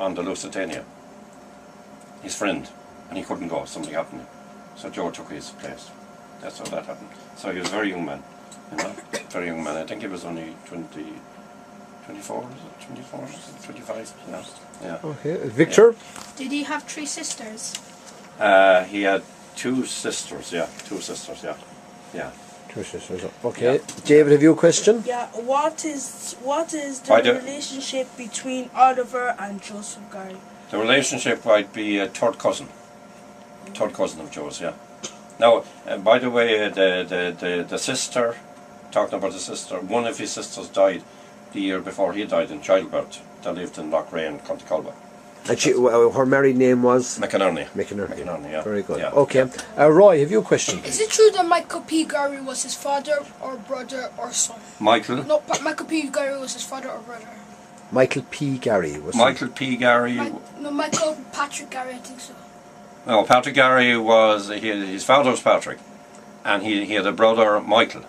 on the Lusitania. His friend, and he couldn't go. Something happened, so Joe took his place. That's how that happened. So he was a very young man, you know, very young man. I think he was only 24, is it? 24, 25, yeah. Okay, Victor? Yeah. Did he have 3 sisters? He had 2 sisters, yeah. 2 sisters, yeah. Yeah. 2 sisters, okay. Yeah. David, have you a question? Yeah, what is the relationship between Oliver and Joseph Garry? The relationship might be a third cousin of Joe's, yeah. Now, by the way, the sister, talking about the sister, one of his sisters died the year before he died in childbirth. They lived in Lochrain, County Colba. And she, her married name was? McInerney. McInerney, yeah. Very good. Yeah. Okay. Roy, have you a question? Is it true that Michael P. Garry was his father or brother or son? Michael? No, Michael P. Garry was his father or brother. Michael P. Garry was Michael P. Garry. Michael Patrick Garry, I think so. No, Patrick Garry was, his father was Patrick, and he had a brother, Michael.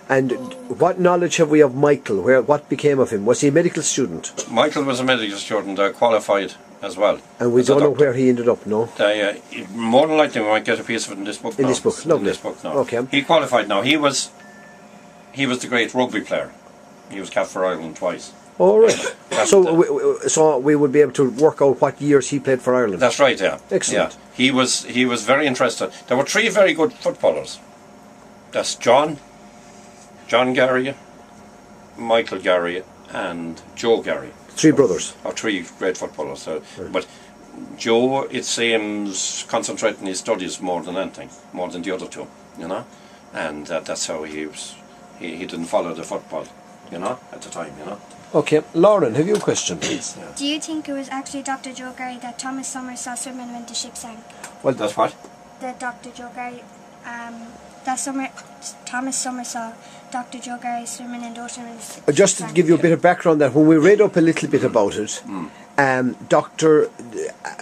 And what knowledge have we of Michael? What became of him? Was he a medical student? Michael was a medical student, qualified as well. And we don't know where he ended up, no? More than likely we might get a piece of it in this book. In this book, lovely. In this book now. Okay. He qualified now. He was the great rugby player. He was captain for Ireland twice. Oh, right. So we would be able to work out what years he played for Ireland. That's right, yeah. Excellent. Yeah. He was very interested. There were 3 very good footballers. That's John Garry, Michael Garry, and Joe Garry. 3 brothers. Or 3 great footballers. So, right. But Joe, it seems, concentrated on his studies more than anything, more than the other 2, you know. And that's how he was. He didn't follow the football, you know, at the time, you know. Okay, Lauren, have you a question, please? Yeah. Do you think it was actually Dr. Joe Garry that Thomas Somers saw swimming when the ship sank? Well, that's what? That Dr. Joe Garry, Thomas Somers saw Dr. Joe Garry swimming in the ocean when the ship sank. Just to give you a bit of background, that when we read up a little bit about it,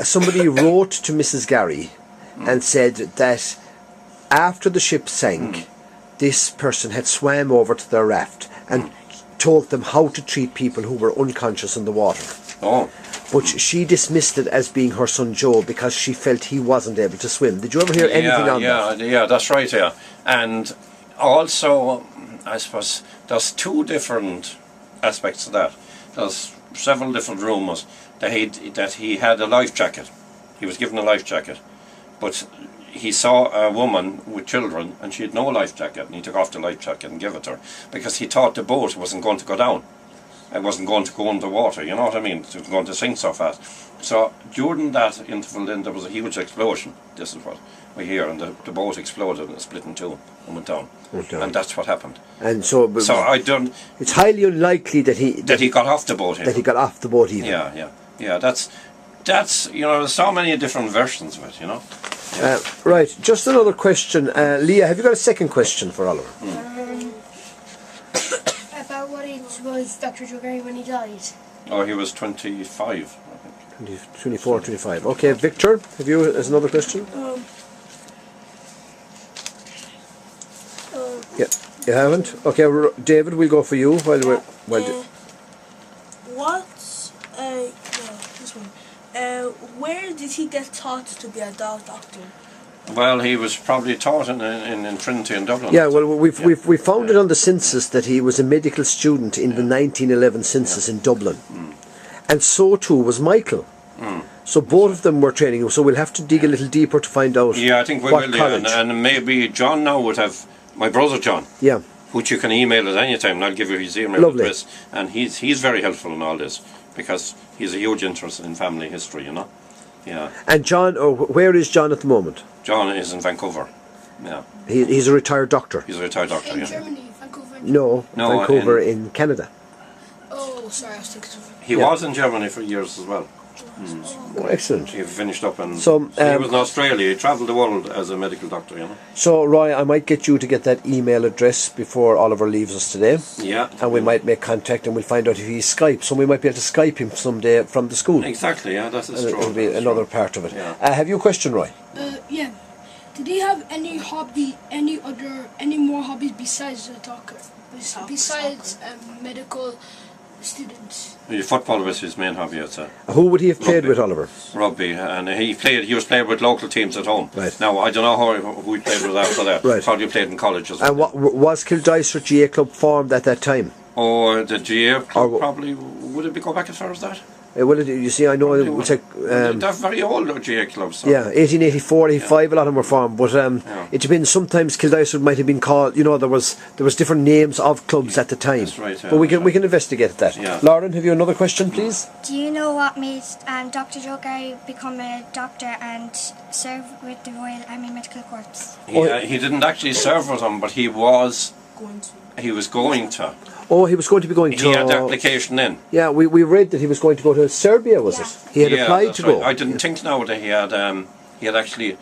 somebody wrote to Mrs. Garry and said that after the ship sank, this person had swam over to their raft and told them how to treat people who were unconscious in the water. Oh. But she dismissed it as being her son Joe because she felt he wasn't able to swim. Did you ever hear anything on that? Yeah, that's right, yeah. And also, I suppose, there's 2 different aspects to that. There's several different rumours that he had a life jacket. He was given a life jacket. But he saw a woman with children and she had no life jacket, and he took off the life jacket and gave it to her because he thought the boat wasn't going to go down. It wasn't going to go underwater, you know what I mean? It was going to sink so fast. So during that interval then there was a huge explosion. This is what we hear, and the boat exploded and it split in 2 and went down. And that's what happened. And so I don't. It's highly unlikely that he got off the boat. That he got off the boat even. Yeah. That's you know, there's so many different versions of it, you know. Yeah. Right, just another question. Leah, have you got a second question for Oliver? About what age was Dr. Joe Garry when he died? Oh, he was 25, I think. 24, 25. Okay, Victor, have you another question? Yeah, you haven't? Okay, David, we'll go for you while we're... This one. Where did he get taught to be a doctor? Well, he was probably taught in Trinity in Dublin. Yeah, well, we found it on the census that he was a medical student in the 1911 census in Dublin. And so too was Michael. So both of them were training, so we'll have to dig a little deeper to find out. Yeah, I think we will, and maybe John now would have, my brother John, which you can email at any time, and I'll give you his email address. And he's very helpful in all this, because he's a huge interest in family history, you know. Yeah. And John, where is John at the moment? John is in Vancouver. Yeah. He's a retired doctor. He's a retired doctor. In Germany, Vancouver. No, Vancouver in Canada. Oh, sorry, I was thinking of... He was in Germany for years as well. Oh, excellent. He finished up in... So, he was in Australia. He travelled the world as a medical doctor, you know. So, Roy, I might get you to get that email address before Oliver leaves us today. Yeah. And we might make contact and we'll find out if he's Skype. So we might be able to Skype him someday from the school. Exactly, yeah, that's true. It'll be another part of it. Yeah. Have you a question, Roy? Yeah. Did he have any more hobbies besides a doctor? Besides medical student. Football was his main hobby, I'd say. Who would he have played Rugby. with, Oliver? Rugby, and he was playing with local teams at home. Right. Now, I don't know who he played with after that. Right. Probably played in college as well. And what was Kildysert GA Club formed at that time? Or the GA club Or- probably, would it be go back as far as that? Well, you see, I know it was like... They're very old GA clubs. So. Yeah, 1884, 85, a lot of them were formed, but it depends. Sometimes Kildysert might have been called. You know, there was different names of clubs at the time. That's right, yeah, but we that's can investigate that. Yeah. Lauren, have you another question, please? Do you know what made Dr. Joe Garry become a doctor and serve with the Royal Army Medical Corps? He didn't actually serve with them, but he was going to. Oh, he was going to be going to. He had the application in. Yeah, we read that he was going to go to Serbia. Was it? He had applied that's to go. right. I didn't think now that he had actually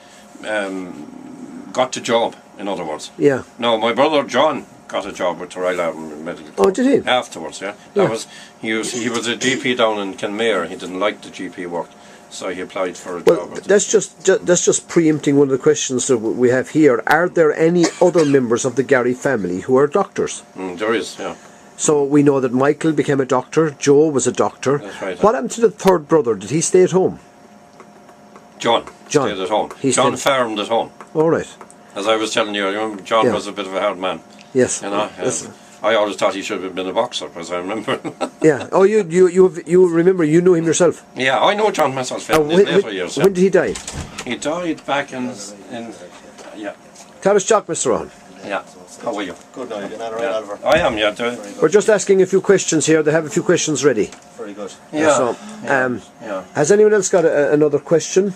got the job. In other words. Yeah. No, my brother John got a job with the Royal Army Medical Corps. Oh, did he? Afterwards, yeah. Yeah. That was he was a GP down in Kenmare. He didn't like the GP work, so he applied for a Well, job. that's just preempting one of the questions that we have here. Are there any other members of the Garry family who are doctors? There is, yeah. So we know that Michael became a doctor. Joe was a doctor. That's right. What happened to the third brother? Did he stay at home? John John. stayed at home. He John stayed- farmed at home. All right. As I was telling you, remember John Yeah. was a bit of a hard man. Yes. You know, Yes. I always thought he should have been a boxer, as I remember. Yeah. Oh, you remember? You knew him yourself. Yeah, I know John myself in when, later years. Yeah. when did he die? He died back in yeah, Tell us, Jock, Mr. Ron. yeah. How are you? Good now, you're not alright, Oliver. I am, yeah. We're just asking a few questions here. They have a few questions ready. Very good. Yeah. So, yeah. has anyone else got another question?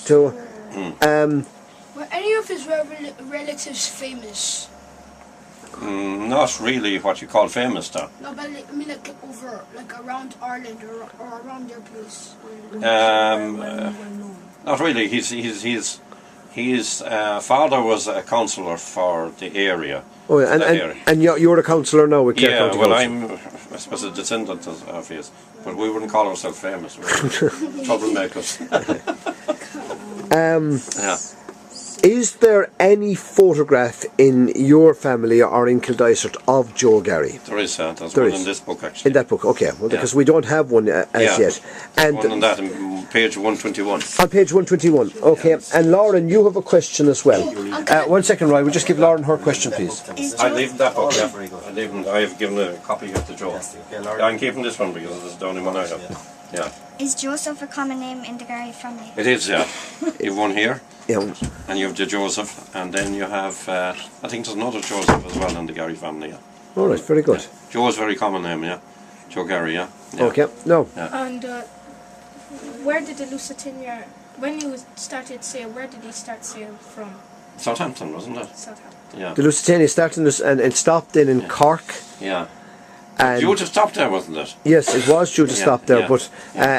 To Were any of his relatives famous? Not really what you call famous, though. No, but I mean like over, like around Ireland or around your place. Not really. His father was a councillor for the area. oh, yeah, that area. and you're a councillor now with Clare Yeah, County well, Council. I suppose a descendant of his, but we wouldn't call ourselves famous. We're troublemakers. Yeah. Is there any photograph in your family or in Kildysert of Joe Garry? There is, there's There one is. in this book actually. In that book, okay. Well, Yeah. because we don't have one as Yeah. yet. And One on that, in page 121. on page 121, okay. And Lauren, you have a question as well. 1 second, Roy. We'll just give Lauren her question, please. Is I Joe, leave that book, yeah. Very good. I have given a copy of the Joe. Okay, Lauren. I'm keeping this one because it's the only one I have. Yeah. is Joseph a common name in the Garry family? It is, yeah. You've one here, Yeah. and you have the Joseph, and then you have, I think there's another Joseph as well in the Garry family, yeah. All right. Very good. Joe is a very common name, yeah. Joe Garry, yeah. Yeah. Okay. No. And where did the Lusitania, when you started sail, where did he start sail from? Southampton, wasn't it? Southampton. Yeah. The Lusitania started this and stopped in Cork. Yeah. And You would have stopped there, wasn't it? yes, it was due to Yeah, stop there, yeah, but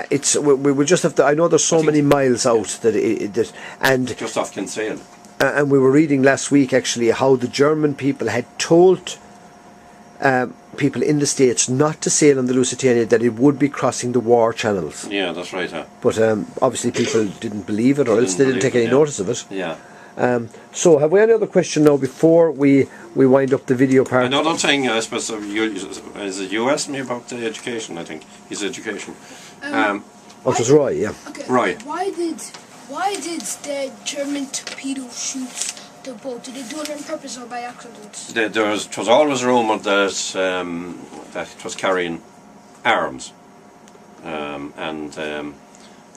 it's we will just have to. I know there's so many miles out that and Just off Kinsale. and we were reading last week actually how the German people had told people in the States not to sail on the Lusitania, that it would be crossing the war channels. Yeah, that's right, huh? But obviously people didn't believe it, or else they didn't take any notice of it. Yeah. So have we any other question now before we wind up the video part? Another thing, I suppose, you asked me about the education, I think. His education. Oh, it was Roy, yeah. Okay. Right. Why did the German torpedo shoot the boat? Did they do it on purpose or by accident? It was always rumoured that it was carrying arms.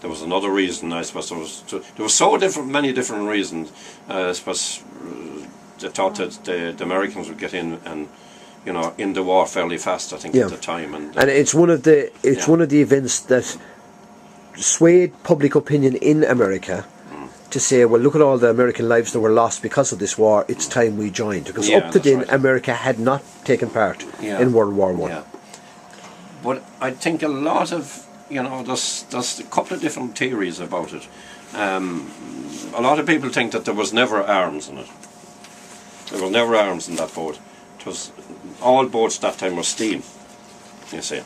There was another reason, I suppose. There was many different reasons. I suppose they thought that the Americans would get in and, you know, in the war fairly fast, I think, Yeah. at the time. And it's one of the Yeah. one of the events that swayed public opinion in America to say, well, look at all the American lives that were lost because of this war. It's time we joined, because Yeah, up to that's then right. America had not taken part Yeah. in World War One. Yeah. But I think a lot of, you know, there's a couple of different theories about it. A lot of people think that there was never arms in it. There were never arms in that boat. It was, all boats that time were steam, you see.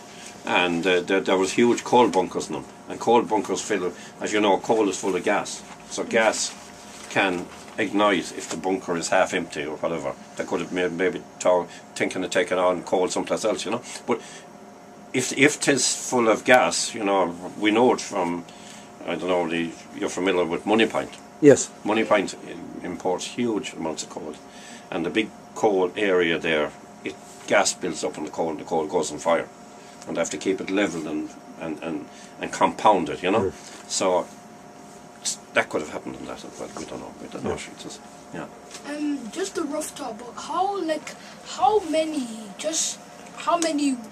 And there was huge coal bunkers in them. And coal bunkers fill, as you know, coal is full of gas. So gas can ignite if the bunker is half empty or whatever. They could have maybe thinking of taking on coal someplace else, you know. But if 'tis full of gas, we know it from, I don't know, you're familiar with Moneypoint. Yes. Moneypoint imports huge amounts of coal, and the big coal area there, gas builds up on the coal, and the coal goes on fire, and they have to keep it level and compound it, So that could have happened in that, but we don't know. We don't know. Yeah. Just a rough thought, but how many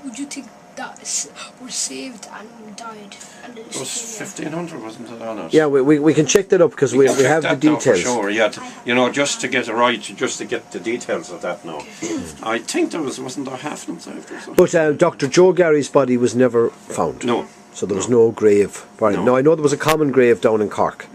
would you think that were saved and died? And It was 1,500, wasn't it, on it? Yeah, we can check that up because we have the details. For sure, yeah. Just to get it right, just to get the details of that now. I think wasn't there half of them saved or something? But Dr. Joe Garry's body was never found. No. So there was no grave for him. No. Now I know there was a common grave down in Cork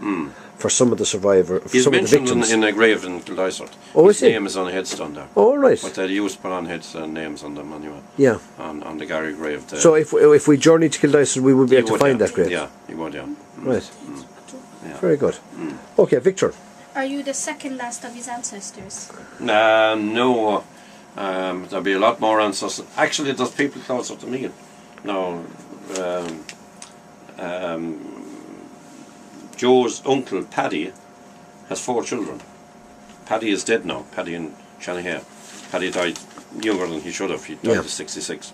for some of the He's some of the mentioned victims. in a grave in Kildysart. Oh, His is he? name is on a headstone there. Oh, right. But they used to put on names on them anyway. Yeah. On the Garry grave there. So if we journeyed to Kildysart, we would be able to find that grave. Yeah, you would, yeah. Right. Yeah. Very good. Okay, Victor. Are you the second last of his ancestors? No. There'll be a lot more ancestors. Actually, there's people closer to me. No. Joe's uncle, Paddy, has 4 children. Paddy is dead now, Paddy in Shanahan. Paddy died younger than he should have. He died at 66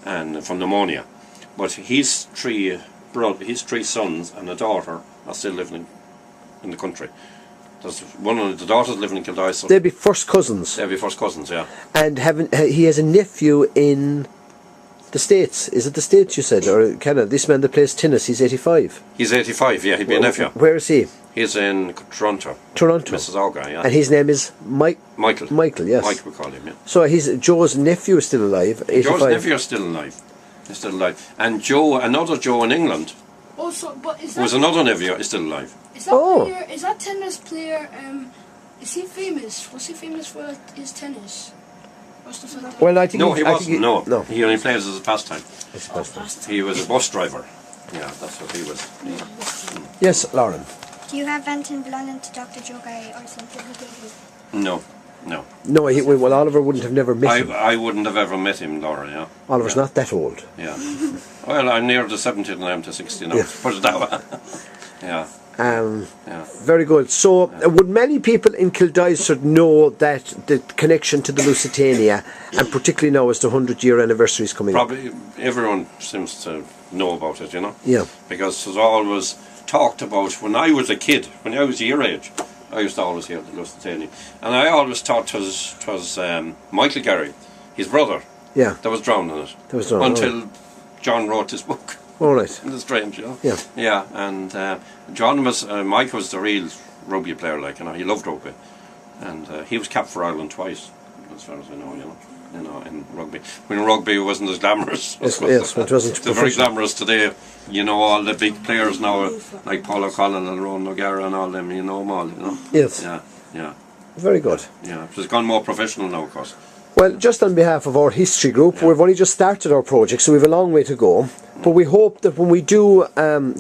and from pneumonia. But his 3 sons and a daughter are still living in the country. There's one of the daughters living in Kildysart. They'd be first cousins. They'll be first cousins, yeah. And he has a nephew in the States. Is it the States you said, or Canada? This man that plays tennis, he's 85. He's 85, yeah, he'd be a nephew. Where is he? He's in Toronto. Toronto. Mrs. Auga, yeah. And his name is Michael. Michael, yes. Mike, we call him, yeah. So Joe's nephew is still alive. 85. Joe's nephew is still alive. He's still alive. And another Joe in England, Also, but is who was that another nephew, is still alive. is that tennis player? Is he famous? Was he famous for his tennis? Or stuff like that? Well, I think No, he I wasn't. think No, he only plays as a pastime. I suppose. He was a bus driver. Yeah, that's what he was. Yes, Lauren. Do you have anything belonging to Dr. Joe Garry or something he gave you? No. No, well, Oliver wouldn't have never met him. I wouldn't have ever met him, Laura, yeah. Oliver's not that old. Yeah. Well, I'm near to 70 and I'm to 60 now. Yeah. Put it that way. Yeah. Yeah. Very good. So, would many people in Kildysart know that the connection to the Lusitania, and particularly now as the 100-year anniversary is coming up? Probably everyone seems to know about it, Yeah. Because it was always talked about when I was a kid, when I was your age. I used to always hear the Lusitania. And I always thought it was Michael Garry, his brother, that was drowned in it. Until John wrote his book. All right. Isn't it strange, Yeah. Yeah, and Mike was the real rugby player, he loved rugby. And he was capped for Ireland twice, as far as I know, in rugby. When rugby wasn't as glamorous. Yes, it wasn't. It's very glamorous today. All the big players now, like Paul O'Connell and Ronan O'Gara and all them, you know them all, Yes. Yeah. Very good. Yeah, it's gone more professional now, of course. Well, just on behalf of our history group, we've only just started our project, so we have a long way to go. But we hope that when we do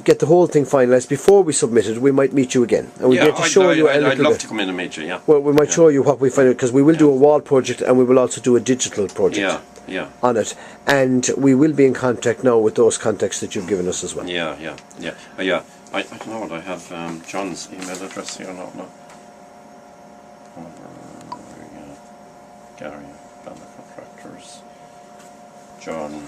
get the whole thing finalised, before we submit it, we might meet you again. And we'll be able to show you a little I'd love bit. to come in and meet you, yeah. Well, we might show you what we find out, because we will do a wall project and we will also do a digital project on it. And we will be in contact now with those contacts that you've given us as well. Yeah. I don't know what I have John's email address here, no. Garry, Banda Contractors, John.